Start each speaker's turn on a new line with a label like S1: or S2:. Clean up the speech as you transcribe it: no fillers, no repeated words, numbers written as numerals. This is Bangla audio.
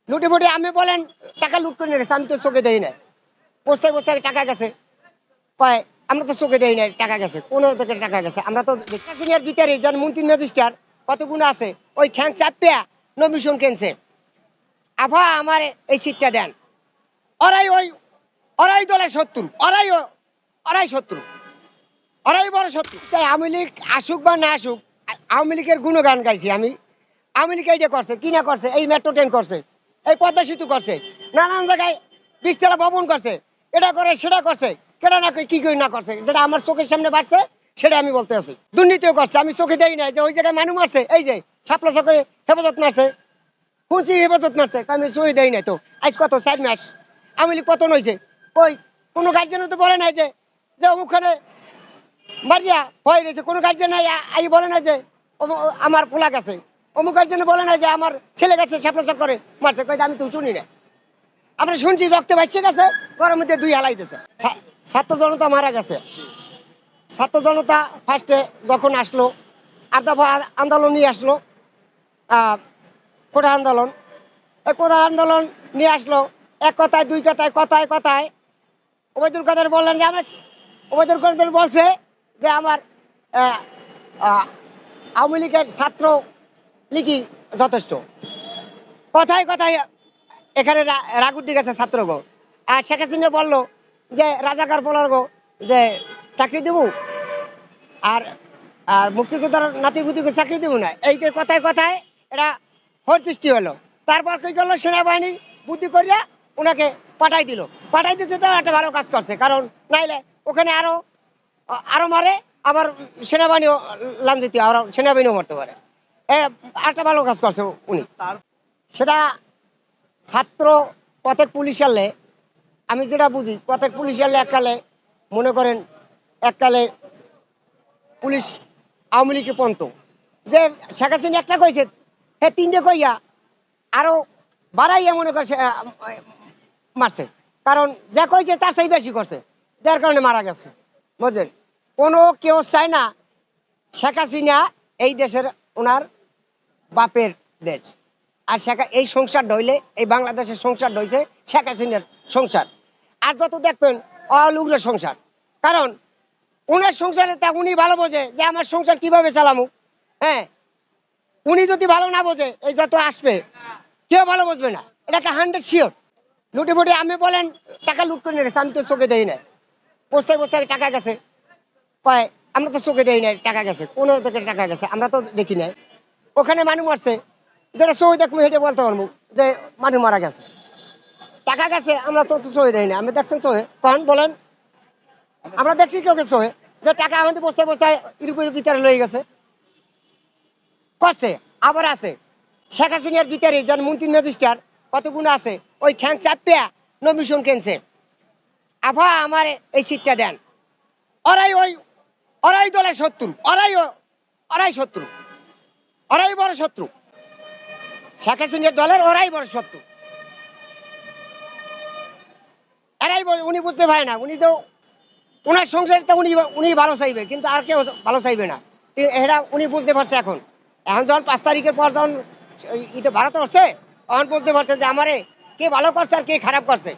S1: লুটে ফুটে আমি বলেন টাকা লুট করে নিয়ে গেছে, আমি তো চোখে দেই না। বস্তায় বস্তায় টাকা গেছে, কয় আমরা তো চোখে দেই নাই টাকা গেছে, 15 থেকে টাকা গেছে। আমরা তো সিনিয়র ভিতরে যার মন্ত্রী ম্যাজিস্ট্রার কত গুণ আছে, ওই ঠ্যাং চাপিয়া নমিশন কেনছে। আভা আমার এই সিটটা দেন। ওই ওরাই দলের শত্রু, ওরাই শত্রু, ওরাই বড় শত্রু। চাই আওয়ামী লীগ আসুক বা না আসুক, আওয়ামী লীগের গুণগান গাইছি আমি। আওয়ামী লীগ এইটা করছে, কি না করছে, এই মেট্রো ট্রেন করছে, এই পদ্মা সেতু করছে, নানান জায়গায় 20 তলা ভবন করছে, এটা করে সেটা করছে, কেটা না কি করে না করছে, যেটা আমার চোখের সামনে বাড়ছে সেটা আমি বলতে আছি। দুর্নীতিও করছে, আমি চোখে দেই না যে ওই জায়গায় মানুষ মারছে, এই যে শাপলা চক্করে হেফাজত মারছে, শুনছি হেফাজত মারছে, আমি চোখে দেই নাই। তো আজ কত 4 মাস আওয়ামী লীগ পতন হয়েছে, ওই কোনো গার্জেন তো বলে নাই যে অমুকখানে মারিয়া হয়ে রয়েছে, কোনো গার্জেন আই বলে না যে আমার পোলা গেছে, অমুক গার্জেন বলে না যে আমার ছেলে গেছে শাপলা চক্করে মারছে, কই আমি তো শুনি না। আমরা শুনছি রক্তে ভাসছে গেছে, ঘরের মধ্যে 2 হালাই দিয়েছে। ছাত্র জনতা মারা গেছে। ছাত্র জনতা ফার্স্টে যখন আসলো, আর দফা আন্দোলন নিয়ে আসলো, কোটা আন্দোলন, এই কোটা আন্দোলন নিয়ে আসলো। এক কথায় দুই কথায় কথায় কথায় ওবায়দুল কাদের বললেন যে আমার, ওবায়দুল কাদের বলছে যে আমার আওয়ামী লীগের ছাত্র লীগই যথেষ্ট। কথায় কথায় এখানে রাগুটি গেছে ছাত্রগো। আর শেখ হাসিনা বললো যে রাজাকার বলার গো যে চাকরি দেবো, আর আর মুক্তিযোদ্ধার নাতিপুতিকে চাকরি দেবো না। এই যে কথায় কথায় এটা হর সৃষ্টি হলো। তারপর কি করলো, সেনাবাহিনী বুদ্ধি করিয়া ওনাকে পাঠাই দিল। পাঠাই দিচ্ছে তো একটা ভালো কাজ করছে, কারণ নাইলে ওখানে আরো আরো মারে, আবার সেনাবাহিনীও লাঞ্ছিত, আরো সেনাবাহিনীও মরতে পারে। একটা ভালো কাজ করছে উনি। সেটা ছাত্র প্রত্যেক পুলিশ আনলে, আমি যেটা বুঝি প্রত্যেক পুলিশ আনলে এককালে মনে করেন, এককালে পুলিশ আওয়ামী লীগকে পন্ত যে শেখ হাসিনা একটা কইছে, হ্যাঁ 3টে কইয়া আরো বাড়াইয়া মনে করছে মারছে, কারণ যা কইছে তার সেই বেশি করছে, যার কারণে মারা গেছে। বুঝলেন, কোনো কেউ চায় না শেখ হাসিনা এই দেশের ওনার বাপের দেশ। আর এই সংসার ডইলে, এই বাংলাদেশের সংসার ডইছে শেখ হাসিনার সংসার। আর যত দেখবেন অলুগ্র সংসার, কারণ উনার সংসারে তা উনি ভালো বোঝে যে আমার সংসার কিভাবে চালামু। হ্যাঁ, উনি যদি ভালো না বোঝে, এই যত আসবে কেউ ভালো বুঝবে না, এটা একটা 100 শিওর। লুটে ফুটে আমি বলেন টাকা লুট করে নিয়ে গেছে, আমি তো চোখে দেই না। বস্তায় বস্তায় টাকা গেছে, কয় আমরা তো চোখে দেই নাই টাকা গেছে, 15 থেকে টাকা গেছে, আমরা তো দেখি নাই। ওখানে মানুষ মারছে, যেটা চোখে দেখবো হেঁটে বলতে পারবো যে মানুষ মারা গেছে, টাকা গেছে, আমরা তো চোখে দেই না। আমি দেখছেন চোখে কখন বলেন, আমরা দেখছি কেউ চোখে যে টাকা আমাদের বস্তায় বস্তায় ইউরোপের ভিতরে লয়ে গেছে করছে। আবার আছে শেখ হাসিনার ভিতরে যার মন্ত্রী ম্যাজিস্ট্রার কত গুণ আছে, ওই ঠ্যাং চাপিয়া নমিশন কেনছে। আভা আমার এই সিটটা দেন। ওরাই দলের শত্রু, ওরাই শত্রু, ওরাই বড় শত্রু। শেখ হাসিনার দলের ওরাই বড় শত্রু, এরাই উনি বুঝতে পারে না। উনি তো ওনার সংসারটা উনি ভালো চাইবে, কিন্তু আর কেউ ভালো চাইবে না। এরা উনি বুঝতে পারছে। এখন এখন যখন 5 তারিখের পর যখন ভারত হচ্ছে, তখন বলতে পারছে যে আমারে কে ভালো করছে আর কে খারাপ করছে।